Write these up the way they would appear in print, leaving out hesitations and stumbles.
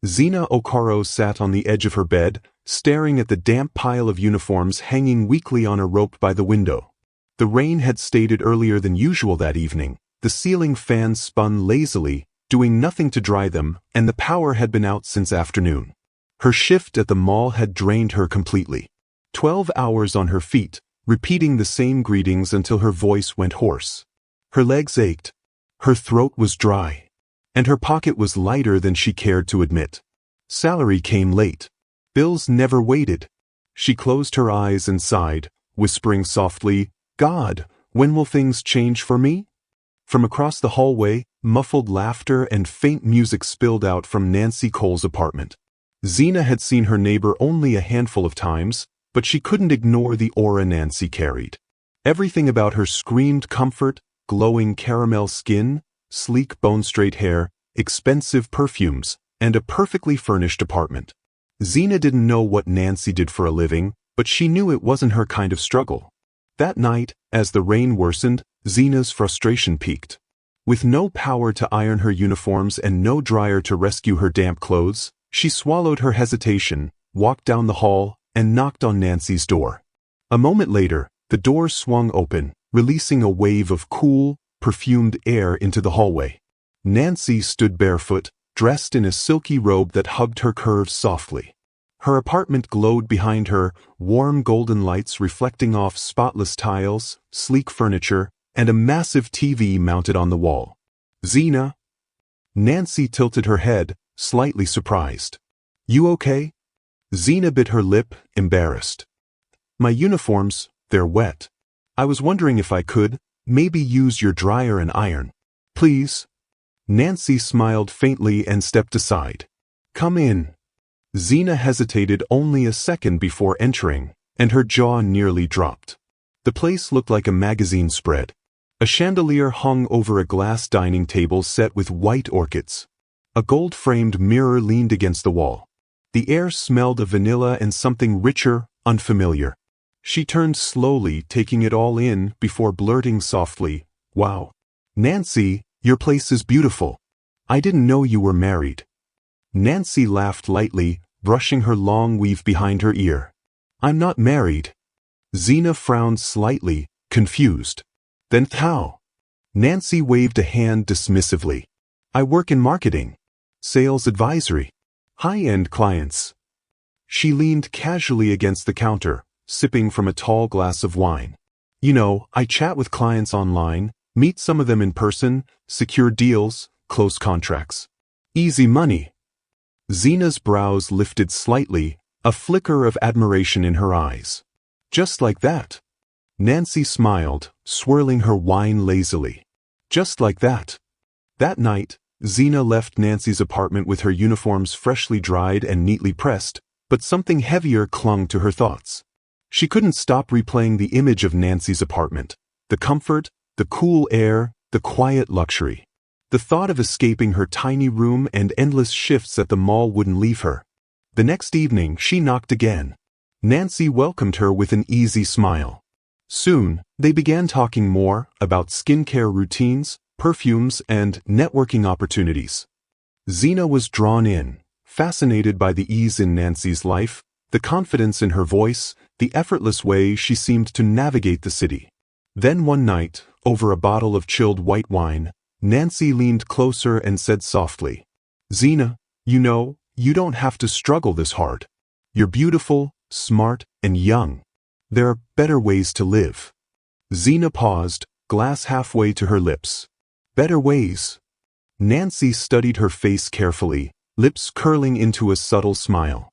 Zina Okoro sat on the edge of her bed, staring at the damp pile of uniforms hanging weakly on a rope by the window. The rain had stayed earlier than usual that evening, the ceiling fans spun lazily, doing nothing to dry them, and the power had been out since afternoon. Her shift at the mall had drained her completely. 12 hours on her feet, repeating the same greetings until her voice went hoarse. Her legs ached. Her throat was dry. And her pocket was lighter than she cared to admit. Salary came late. Bills never waited. She closed her eyes and sighed, whispering softly, "God, when will things change for me?" From across the hallway, muffled laughter and faint music spilled out from Nancy Cole's apartment. Zina had seen her neighbor only a handful of times, but she couldn't ignore the aura Nancy carried. Everything about her screamed comfort: glowing caramel skin, sleek bone-straight hair, expensive perfumes, and a perfectly furnished apartment. Zina didn't know what Nancy did for a living, but she knew it wasn't her kind of struggle. That night, as the rain worsened, Zina's frustration peaked. With no power to iron her uniforms and no dryer to rescue her damp clothes, she swallowed her hesitation, walked down the hall, and knocked on Nancy's door. A moment later, the door swung open, releasing a wave of cool, perfumed air into the hallway. Nancy stood barefoot, dressed in a silky robe that hugged her curves softly. Her apartment glowed behind her, warm golden lights reflecting off spotless tiles, sleek furniture, and a massive TV mounted on the wall. "Zina?" Nancy tilted her head, slightly surprised. "You okay?" Zina bit her lip, embarrassed. "My uniforms, they're wet. I was wondering if I could, maybe use your dryer and iron. Please?" Nancy smiled faintly and stepped aside. "Come in." Zina hesitated only a second before entering, and her jaw nearly dropped. The place looked like a magazine spread. A chandelier hung over a glass dining table set with white orchids. A gold-framed mirror leaned against the wall. The air smelled of vanilla and something richer, unfamiliar. She turned slowly, taking it all in, before blurting softly, "Wow. Nancy, your place is beautiful. I didn't know you were married." Nancy laughed lightly, brushing her long weave behind her ear. "I'm not married." Zina frowned slightly, confused. "Then how?" Nancy waved a hand dismissively. "I work in marketing. Sales advisory. High-end clients." She leaned casually against the counter, sipping from a tall glass of wine. "You know, I chat with clients online, meet some of them in person, secure deals, close contracts. Easy money." Zina's brows lifted slightly, a flicker of admiration in her eyes. "Just like that?" Nancy smiled, swirling her wine lazily. "Just like that." That night, Zina left Nancy's apartment with her uniforms freshly dried and neatly pressed, but something heavier clung to her thoughts. She couldn't stop replaying the image of Nancy's apartment. The comfort, the cool air, the quiet luxury. The thought of escaping her tiny room and endless shifts at the mall wouldn't leave her. The next evening, she knocked again. Nancy welcomed her with an easy smile. Soon, they began talking more about skincare routines, perfumes, and networking opportunities. Zina was drawn in, fascinated by the ease in Nancy's life, the confidence in her voice, the effortless way she seemed to navigate the city. Then one night, over a bottle of chilled white wine, Nancy leaned closer and said softly, "Zina, you know, you don't have to struggle this hard. You're beautiful, smart, and young. There are better ways to live." Zina paused, glass halfway to her lips. "Better ways?" Nancy studied her face carefully, lips curling into a subtle smile.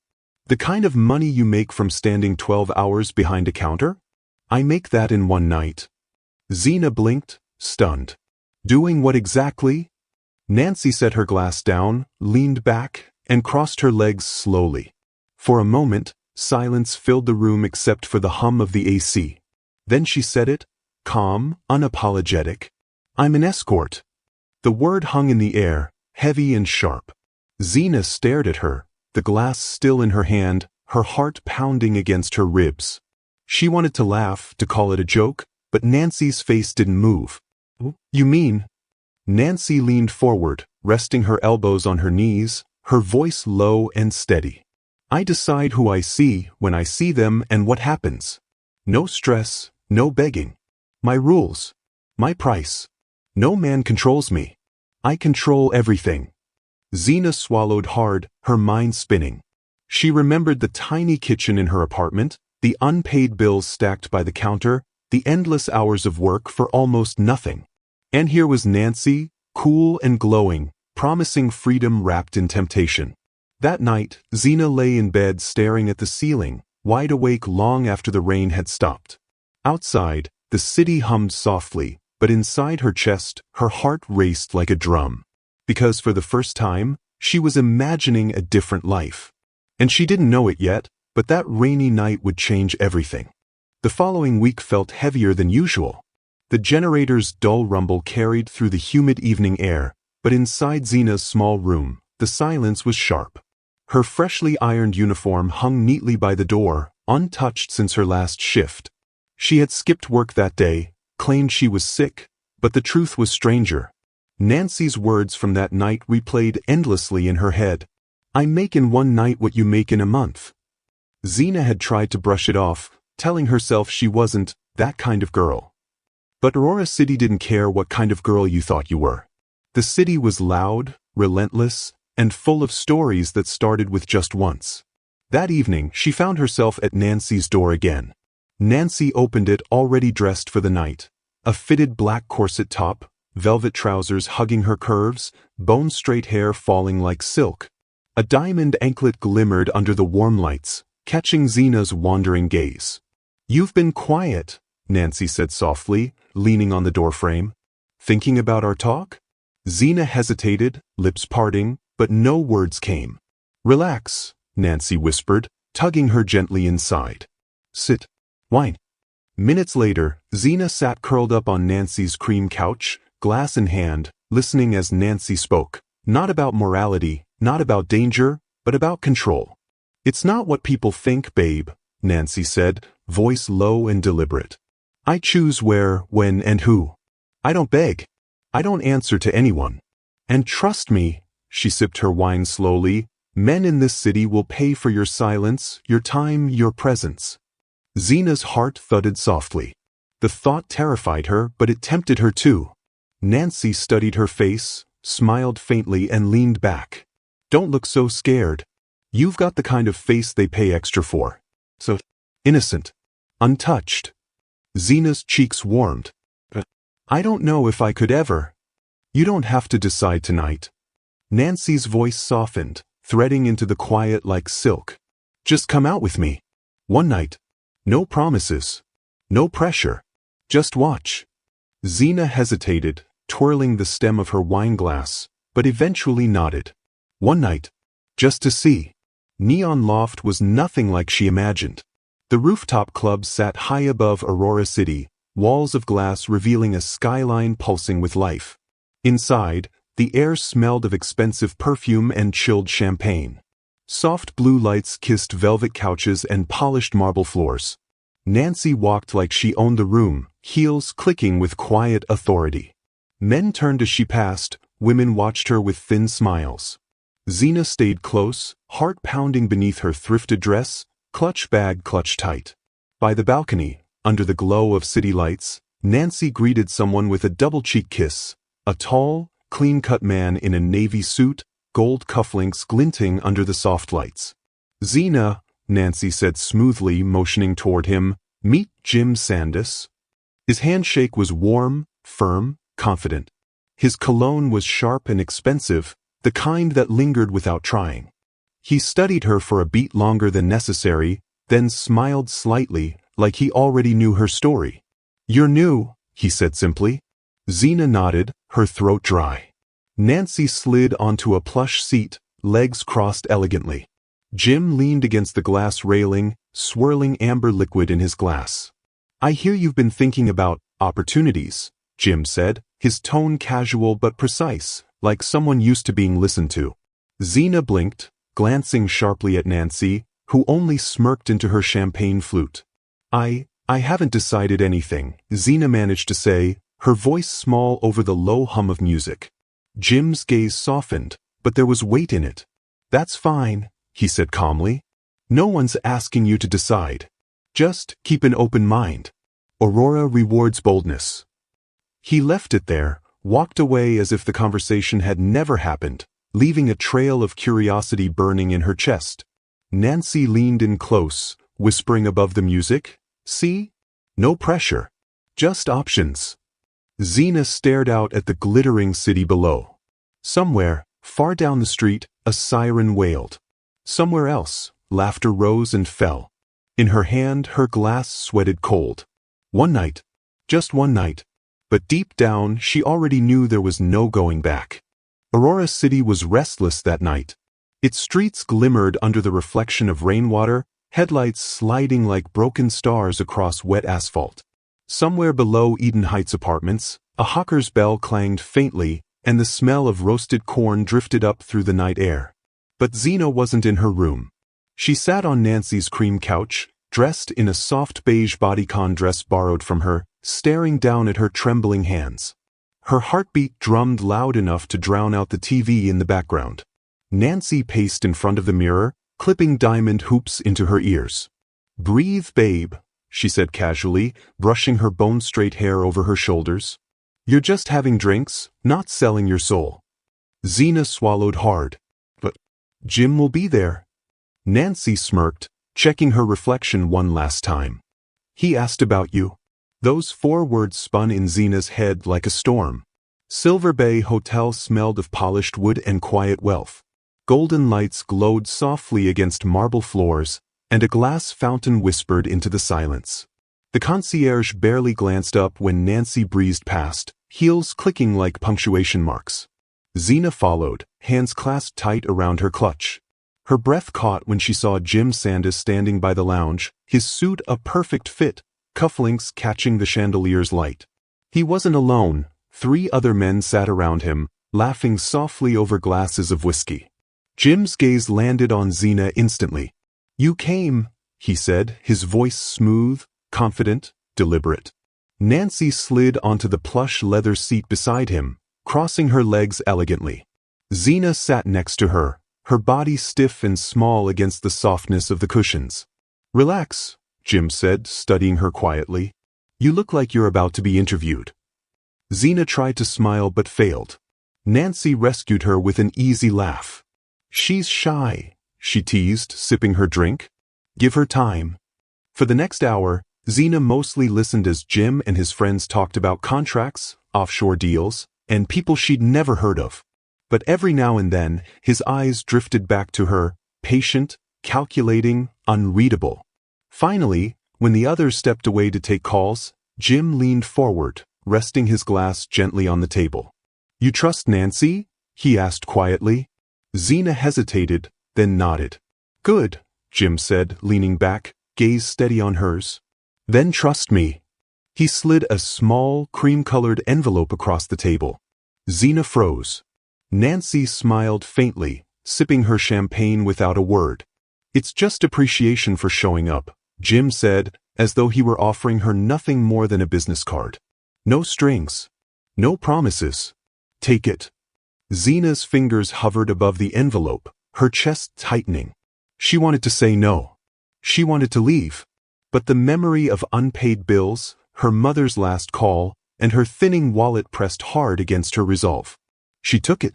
"The kind of money you make from standing 12 hours behind a counter? I make that in one night." Zina blinked, stunned. "Doing what exactly?" Nancy set her glass down, leaned back, and crossed her legs slowly. For a moment, silence filled the room except for the hum of the AC. Then she said it, calm, unapologetic. "I'm an escort." The word hung in the air, heavy and sharp. Zina stared at her, the glass still in her hand, her heart pounding against her ribs. She wanted to laugh, to call it a joke, but Nancy's face didn't move. "You mean?" Nancy leaned forward, resting her elbows on her knees, her voice low and steady. I decide who I see when I see them and what happens. No stress, no begging. My rules. My price. No man controls me. I control everything. Zina swallowed hard, her mind spinning. She remembered the tiny kitchen in her apartment, the unpaid bills stacked by the counter, the endless hours of work for almost nothing. And here was Nancy, cool and glowing, promising freedom wrapped in temptation. That night, Zina lay in bed staring at the ceiling, wide awake long after the rain had stopped. Outside, the city hummed softly, but inside her chest, her heart raced like a drum. Because for the first time, she was imagining a different life. And she didn't know it yet, but that rainy night would change everything. The following week felt heavier than usual. The generator's dull rumble carried through the humid evening air, but inside Zina's small room, the silence was sharp. Her freshly ironed uniform hung neatly by the door, untouched since her last shift. She had skipped work that day, claimed she was sick, but the truth was stranger. Nancy's words from that night replayed endlessly in her head. I make in one night what you make in a month. Zina had tried to brush it off, telling herself she wasn't that kind of girl. But Aurora City didn't care what kind of girl you thought you were. The city was loud, relentless, and full of stories that started with just once. That evening, she found herself at Nancy's door again. Nancy opened it already dressed for the night. A fitted black corset top, velvet trousers hugging her curves, bone-straight hair falling like silk. A diamond anklet glimmered under the warm lights, catching Zina's wandering gaze. You've been quiet, Nancy said softly, leaning on the doorframe. Thinking about our talk? Zina hesitated, lips parting, but no words came. Relax, Nancy whispered, tugging her gently inside. Sit. Wine. Minutes later, Zina sat curled up on Nancy's cream couch, glass in hand, listening as Nancy spoke. Not about morality, not about danger, but about control. It's not what people think, babe, Nancy said, voice low and deliberate. I choose where, when, and who. I don't beg. I don't answer to anyone. And trust me, she sipped her wine slowly, men in this city will pay for your silence, your time, your presence. Zina's heart thudded softly. The thought terrified her, but it tempted her too. Nancy studied her face, smiled faintly and leaned back. Don't look so scared. You've got the kind of face they pay extra for. So innocent. Untouched. Zina's cheeks warmed. I don't know if I could ever. You don't have to decide tonight. Nancy's voice softened, threading into the quiet like silk. Just come out with me. One night. No promises. No pressure. Just watch. Zina hesitated, twirling the stem of her wine glass, but eventually nodded. One night. Just to see. Neon Loft was nothing like she imagined. The rooftop club sat high above Aurora City, walls of glass revealing a skyline pulsing with life. Inside, the air smelled of expensive perfume and chilled champagne. Soft blue lights kissed velvet couches and polished marble floors. Nancy walked like she owned the room, heels clicking with quiet authority. Men turned as she passed, women watched her with thin smiles. Zina stayed close, heart pounding beneath her thrifted dress, clutch bag clutched tight. By the balcony, under the glow of city lights, Nancy greeted someone with a double-cheek kiss, a tall, clean-cut man in a navy suit, gold cufflinks glinting under the soft lights. Zina, Nancy said smoothly, motioning toward him, meet Jim Sandas. His handshake was warm, firm, confident. His cologne was sharp and expensive, the kind that lingered without trying. He studied her for a beat longer than necessary, then smiled slightly, like he already knew her story. You're new, he said simply. Zina nodded, her throat dry. Nancy slid onto a plush seat, legs crossed elegantly. Jim leaned against the glass railing, swirling amber liquid in his glass. I hear you've been thinking about opportunities, Jim said, his tone casual but precise, like someone used to being listened to. Zina blinked, glancing sharply at Nancy, who only smirked into her champagne flute. I haven't decided anything, Zina managed to say, her voice small over the low hum of music. Jim's gaze softened, but there was weight in it. That's fine, he said calmly. No one's asking you to decide. Just keep an open mind. Aurora rewards boldness. He left it there, walked away as if the conversation had never happened, leaving a trail of curiosity burning in her chest. Nancy leaned in close, whispering above the music, "See? No pressure. Just options." Zina stared out at the glittering city below. Somewhere, far down the street, a siren wailed. Somewhere else, laughter rose and fell. In her hand, her glass sweated cold. One night. Just one night. But deep down, she already knew there was no going back. Aurora City was restless that night. Its streets glimmered under the reflection of rainwater, headlights sliding like broken stars across wet asphalt. Somewhere below Eden Heights apartments, a hawker's bell clanged faintly, and the smell of roasted corn drifted up through the night air. But Zina wasn't in her room. She sat on Nancy's cream couch, dressed in a soft beige bodycon dress borrowed from her, staring down at her trembling hands. Her heartbeat drummed loud enough to drown out the TV in the background. Nancy paced in front of the mirror, clipping diamond hoops into her ears. "Breathe, babe," she said casually, brushing her bone-straight hair over her shoulders. "You're just having drinks, not selling your soul." Zina swallowed hard. "But Jim will be there." Nancy smirked, checking her reflection one last time. "He asked about you." Those 4 words spun in Zina's head like a storm. Silver Bay Hotel smelled of polished wood and quiet wealth. Golden lights glowed softly against marble floors, and a glass fountain whispered into the silence. The concierge barely glanced up when Nancy breezed past, heels clicking like punctuation marks. Zina followed, hands clasped tight around her clutch. Her breath caught when she saw Jim Sandas standing by the lounge, his suit a perfect fit, cufflinks catching the chandelier's light. He wasn't alone. 3 other men sat around him, laughing softly over glasses of whiskey. Jim's gaze landed on Zina instantly. "You came," he said, his voice smooth, confident, deliberate. Nancy slid onto the plush leather seat beside him, crossing her legs elegantly. Zina sat next to her, her body stiff and small against the softness of the cushions. "Relax," Jim said, studying her quietly. "You look like you're about to be interviewed." Zina tried to smile but failed. Nancy rescued her with an easy laugh. "She's shy," she teased, sipping her drink. "Give her time." For the next hour, Zina mostly listened as Jim and his friends talked about contracts, offshore deals, and people she'd never heard of. But every now and then, his eyes drifted back to her, patient, calculating, unreadable. Finally, when the others stepped away to take calls, Jim leaned forward, resting his glass gently on the table. "You trust Nancy?" he asked quietly. Zina hesitated, then nodded. "Good," Jim said, leaning back, gaze steady on hers. "Then trust me." He slid a small, cream-colored envelope across the table. Zina froze. Nancy smiled faintly, sipping her champagne without a word. "It's just appreciation for showing up," Jim said, as though he were offering her nothing more than a business card. "No strings. No promises. Take it." Zina's fingers hovered above the envelope, her chest tightening. She wanted to say no. She wanted to leave. But the memory of unpaid bills, her mother's last call, and her thinning wallet pressed hard against her resolve. She took it.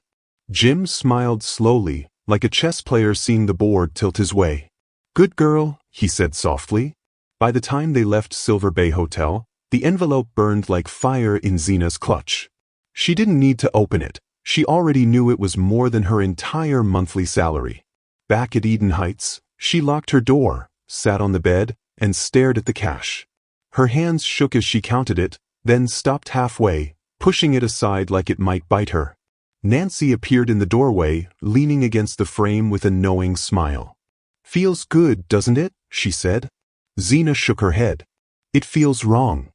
Jim smiled slowly, like a chess player seeing the board tilt his way. "Good girl," he said softly. By the time they left Silver Bay Hotel, the envelope burned like fire in Zina's clutch. She didn't need to open it. She already knew it was more than her entire monthly salary. Back at Eden Heights, she locked her door, sat on the bed, and stared at the cash. Her hands shook as she counted it, then stopped halfway, pushing it aside like it might bite her. Nancy appeared in the doorway, leaning against the frame with a knowing smile. "Feels good, doesn't it?" she said. Zina shook her head. "It feels wrong."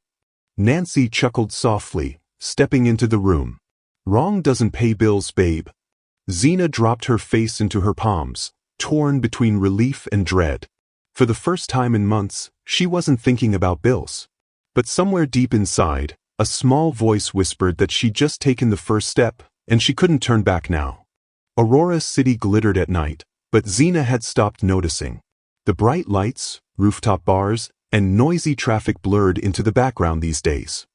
Nancy chuckled softly, stepping into the room. "Wrong doesn't pay bills, babe." Zina dropped her face into her palms, torn between relief and dread. For the first time in months, she wasn't thinking about bills. But somewhere deep inside, a small voice whispered that she'd just taken the first step, and she couldn't turn back now. Aurora City glittered at night, But Zina had stopped noticing. The bright lights, rooftop bars, and noisy traffic blurred into the background these days.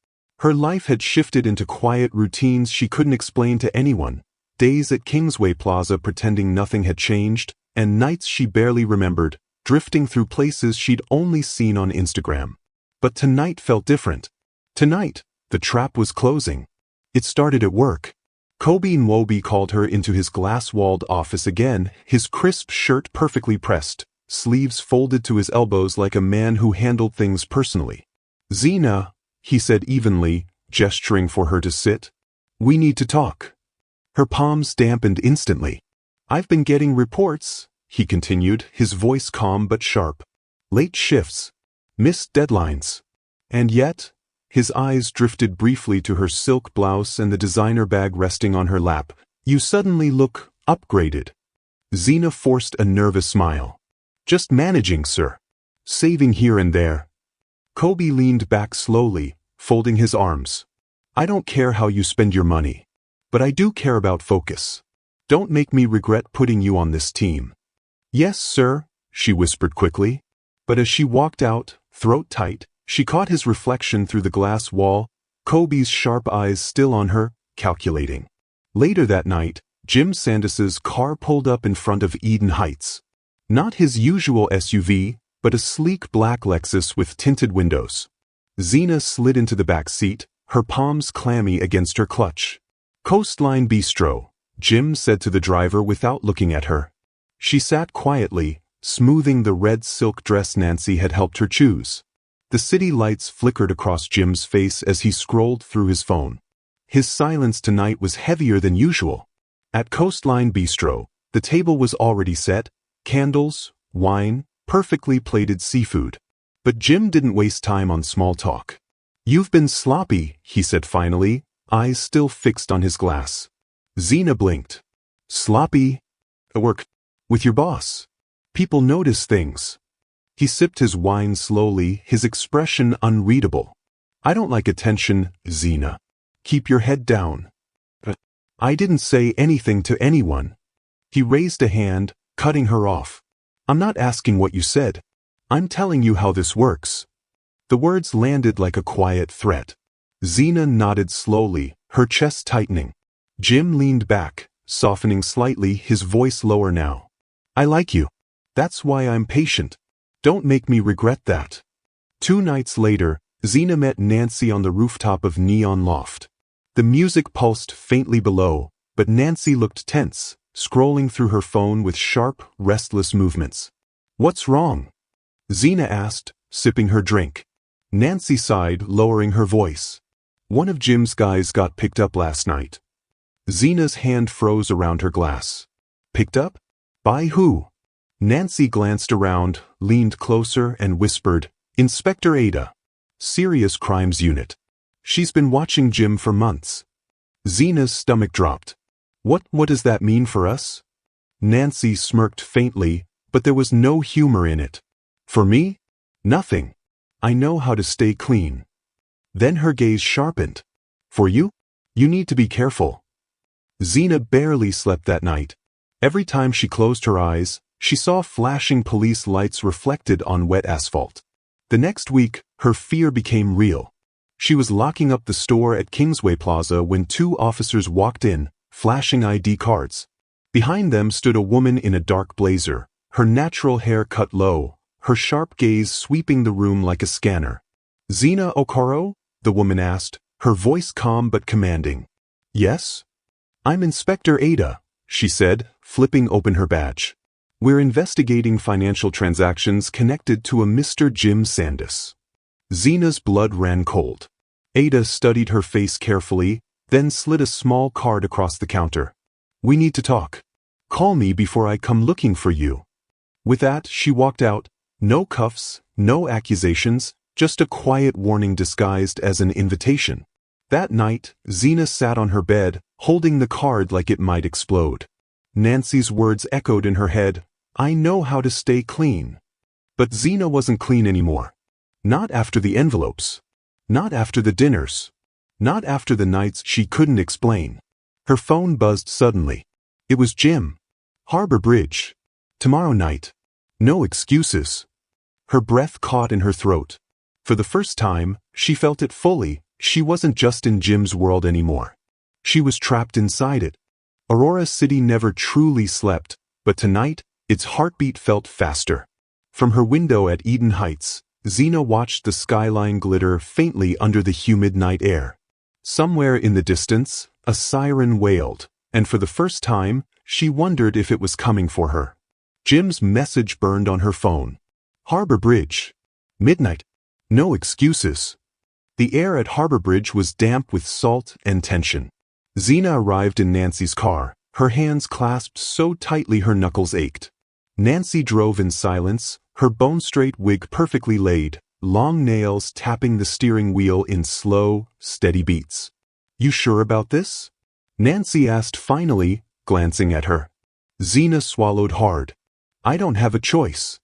Her life had shifted into quiet routines she couldn't explain to anyone, days at Kingsway Plaza pretending nothing had changed, and nights she barely remembered, drifting through places she'd only seen on Instagram. But tonight felt different. Tonight, the trap was closing. It started at work. Kobe Nwobi called her into his glass-walled office again, his crisp shirt perfectly pressed, sleeves folded to his elbows like a man who handled things personally. "Zina," he said evenly, gesturing for her to sit. "We need to talk." Her palms dampened instantly. "I've been getting reports," he continued, his voice calm but sharp. "Late shifts. Missed deadlines. And yet," his eyes drifted briefly to her silk blouse and the designer bag resting on her lap, "you suddenly look upgraded." Zina forced a nervous smile. "Just managing, sir. Saving here and there." Kobe leaned back slowly, folding his arms. "I don't care how you spend your money. But I do care about focus. Don't make me regret putting you on this team." "Yes, sir," she whispered quickly. But as she walked out, throat tight, she caught his reflection through the glass wall, Kobe's sharp eyes still on her, calculating. Later that night, Jim Sandas's car pulled up in front of Eden Heights. Not his usual SUV, but a sleek black Lexus with tinted windows. Zina slid into the back seat, her palms clammy against her clutch. "Coastline Bistro," Jim said to the driver without looking at her. She sat quietly, smoothing the red silk dress Nancy had helped her choose. The city lights flickered across Jim's face as he scrolled through his phone. His silence tonight was heavier than usual. At Coastline Bistro, the table was already set, candles, wine, perfectly plated seafood. But Jim didn't waste time on small talk. "You've been sloppy," he said finally, eyes still fixed on his glass. Zina blinked. "Sloppy? At work? With your boss? People notice things." He sipped his wine slowly, his expression unreadable. "I don't like attention, Zina. Keep your head down." "I didn't say anything to anyone." He raised a hand, cutting her off. "I'm not asking what you said. I'm telling you how this works." The words landed like a quiet threat. Zina nodded slowly, her chest tightening. Jim leaned back, softening slightly, his voice lower now. "I like you. That's why I'm patient. Don't make me regret that." 2 nights later, Zina met Nancy on the rooftop of Neon Loft. The music pulsed faintly below, but Nancy looked tense, scrolling through her phone with sharp, restless movements. "What's wrong?" Zina asked, sipping her drink. Nancy sighed, lowering her voice. "One of Jim's guys got picked up last night." Zina's hand froze around her glass. "Picked up? By who?" Nancy glanced around, leaned closer, and whispered, "Inspector Ada. Serious Crimes Unit. She's been watching Jim for months." Zina's stomach dropped. What does that mean for us?" Nancy smirked faintly, but there was no humor in it. "For me? Nothing. I know how to stay clean." Then her gaze sharpened. "For you? You need to be careful." Zina barely slept that night. Every time she closed her eyes, she saw flashing police lights reflected on wet asphalt. The next week, her fear became real. She was locking up the store at Kingsway Plaza when 2 officers walked in, flashing ID cards. Behind them stood a woman in a dark blazer, her natural hair cut low, her sharp gaze sweeping the room like a scanner. "Zina Okoro?" the woman asked, her voice calm but commanding. "Yes?" "I'm Inspector Ada," she said, flipping open her badge. "We're investigating financial transactions connected to a Mr. Jim Sandas." Zina's blood ran cold. Ada studied her face carefully, then slid a small card across the counter. "We need to talk. Call me before I come looking for you." With that, she walked out. No cuffs, no accusations, just a quiet warning disguised as an invitation. That night, Zina sat on her bed, holding the card like it might explode. Nancy's words echoed in her head, "I know how to stay clean." But Zina wasn't clean anymore. Not after the envelopes. Not after the dinners. Not after the nights she couldn't explain. Her phone buzzed suddenly. It was Jim. Harbor Bridge. Tomorrow night. No excuses. Her breath caught in her throat. For the first time, she felt it fully. She wasn't just in Jim's world anymore. She was trapped inside it. Aurora City never truly slept, but tonight, its heartbeat felt faster. From her window at Eden Heights, Zina watched the skyline glitter faintly under the humid night air. Somewhere in the distance, a siren wailed, and for the first time, she wondered if it was coming for her. Jim's message burned on her phone. Harbor Bridge. Midnight. No excuses. The air at Harbor Bridge was damp with salt and tension. Zina arrived in Nancy's car, her hands clasped so tightly her knuckles ached. Nancy drove in silence, her bone-straight wig perfectly laid, long nails tapping the steering wheel in slow, steady beats. You sure about this? Nancy asked finally, glancing at her. Zina swallowed hard. I don't have a choice.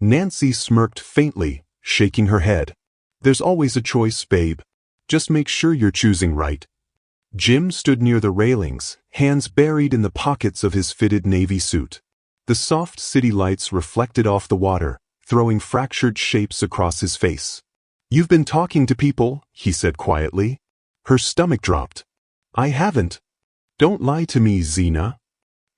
Nancy smirked faintly, shaking her head. There's always a choice, babe. Just make sure you're choosing right. Jim stood near the railings, hands buried in the pockets of his fitted navy suit. The soft city lights reflected off the water, throwing fractured shapes across his face. You've been talking to people, he said quietly. Her stomach dropped. I haven't. Don't lie to me, Zina.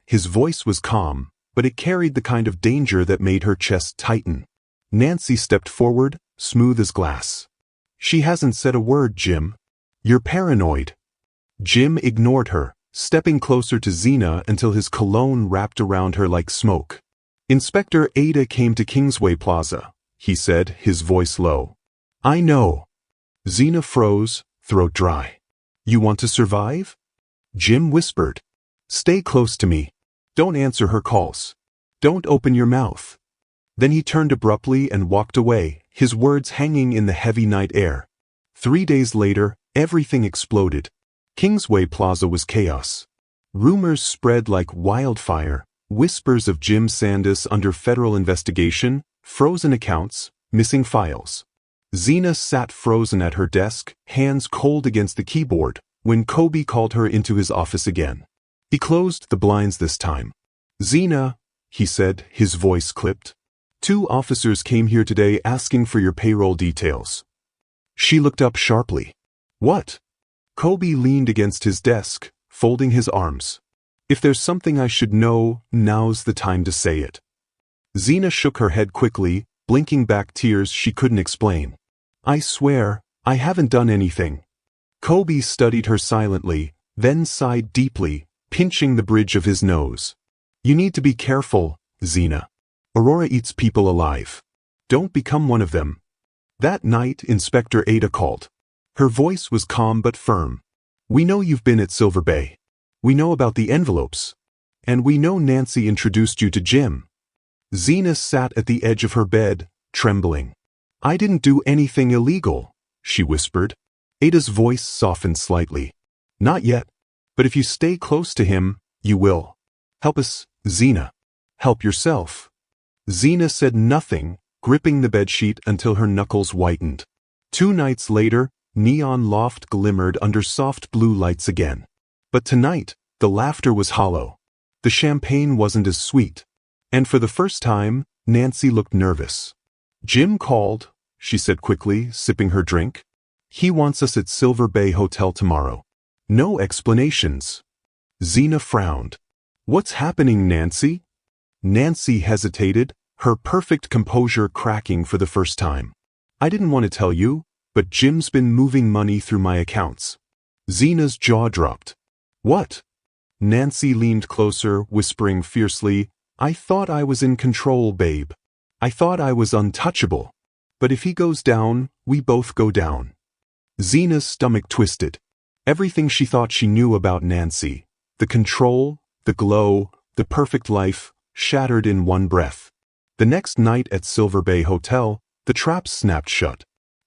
His voice was calm, but it carried the kind of danger that made her chest tighten. Nancy stepped forward, smooth as glass. She hasn't said a word, Jim. You're paranoid. Jim ignored her, stepping closer to Zina until his cologne wrapped around her like smoke. Inspector Ada came to Kingsway Plaza, he said, his voice low. I know. Zina froze, throat dry. You want to survive? Jim whispered. Stay close to me. Don't answer her calls. Don't open your mouth. Then he turned abruptly and walked away, his words hanging in the heavy night air. 3 days later, everything exploded. Kingsway Plaza was chaos. Rumors spread like wildfire, whispers of Jim Sandas under federal investigation, frozen accounts, missing files. Zina sat frozen at her desk, hands cold against the keyboard, when Kobe called her into his office again. He closed the blinds this time. Zina, he said, his voice clipped. 2 officers came here today asking for your payroll details. She looked up sharply. What? Kobe leaned against his desk, folding his arms. If there's something I should know, now's the time to say it. Zina shook her head quickly, blinking back tears she couldn't explain. I swear, I haven't done anything. Kobe studied her silently, then sighed deeply, pinching the bridge of his nose. You need to be careful, Zina. Aurora eats people alive. Don't become one of them. That night, Inspector Ada called. Her voice was calm but firm. We know you've been at Silver Bay. We know about the envelopes. And we know Nancy introduced you to Jim. Zina sat at the edge of her bed, trembling. I didn't do anything illegal, she whispered. Ada's voice softened slightly. Not yet. But if you stay close to him, you will. Help us, Zina. Help yourself. Zina said nothing, gripping the bedsheet until her knuckles whitened. 2 nights later, Neon Loft glimmered under soft blue lights again. But tonight, the laughter was hollow. The champagne wasn't as sweet. And for the first time, Nancy looked nervous. Jim called, she said quickly, sipping her drink. He wants us at Silver Bay Hotel tomorrow. No explanations. Zina frowned. What's happening, Nancy? Nancy hesitated, her perfect composure cracking for the first time. I didn't want to tell you, but Jim's been moving money through my accounts. Zina's jaw dropped. What? Nancy leaned closer, whispering fiercely, I thought I was in control, babe. I thought I was untouchable. But if he goes down, we both go down. Zina's stomach twisted. Everything she thought she knew about Nancy, the control, the glow, the perfect life, shattered in one breath. The next night at Silver Bay Hotel, the trap snapped shut.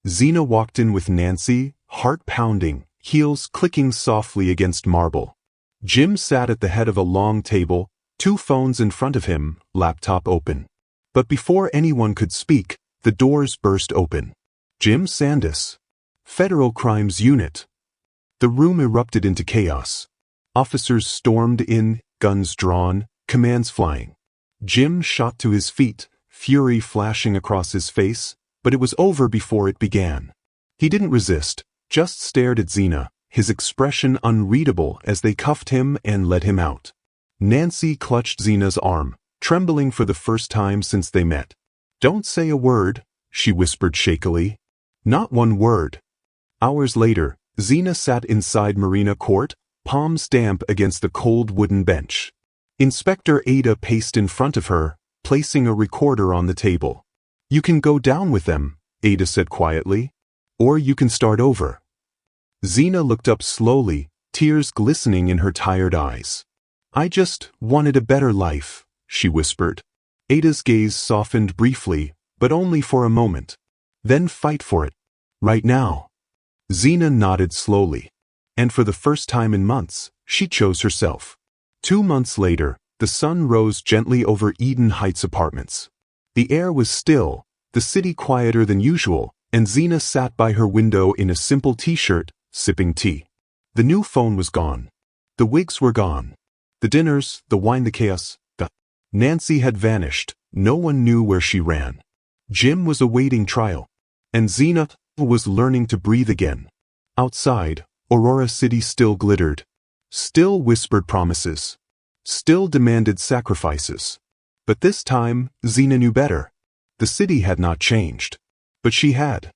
Zina walked in with Nancy, heart pounding, heels clicking softly against marble. Jim sat at the head of a long table, 2 phones in front of him, laptop open. But before anyone could speak, the doors burst open. Jim Sandas. Federal Crimes Unit. The room erupted into chaos. Officers stormed in, guns drawn, commands flying. Jim shot to his feet, fury flashing across his face, but it was over before it began. He didn't resist, just stared at Zina, his expression unreadable as they cuffed him and led him out. Nancy clutched Zina's arm, trembling for the first time since they met. "Don't say a word," she whispered shakily. "Not one word." Hours later, Zina sat inside Marina Court, palms damp against the cold wooden bench. Inspector Ada paced in front of her, placing a recorder on the table. "You can go down with them," Ada said quietly. "Or you can start over." Zina looked up slowly, tears glistening in her tired eyes. "I just wanted a better life," she whispered. Ada's gaze softened briefly, but only for a moment. "Then fight for it. Right now." Zina nodded slowly. And for the first time in months, she chose herself. 2 months later, the sun rose gently over Eden Heights apartments. The air was still, the city quieter than usual, and Zina sat by her window in a simple t-shirt, sipping tea. The new phone was gone. The wigs were gone. The dinners, the wine, the chaos. Nancy had vanished. No one knew where she ran. Jim was awaiting trial. And Zina was learning to breathe again. Outside, Aurora City still glittered. Still whispered promises. Still demanded sacrifices. But this time, Zina knew better. The city had not changed. But she had.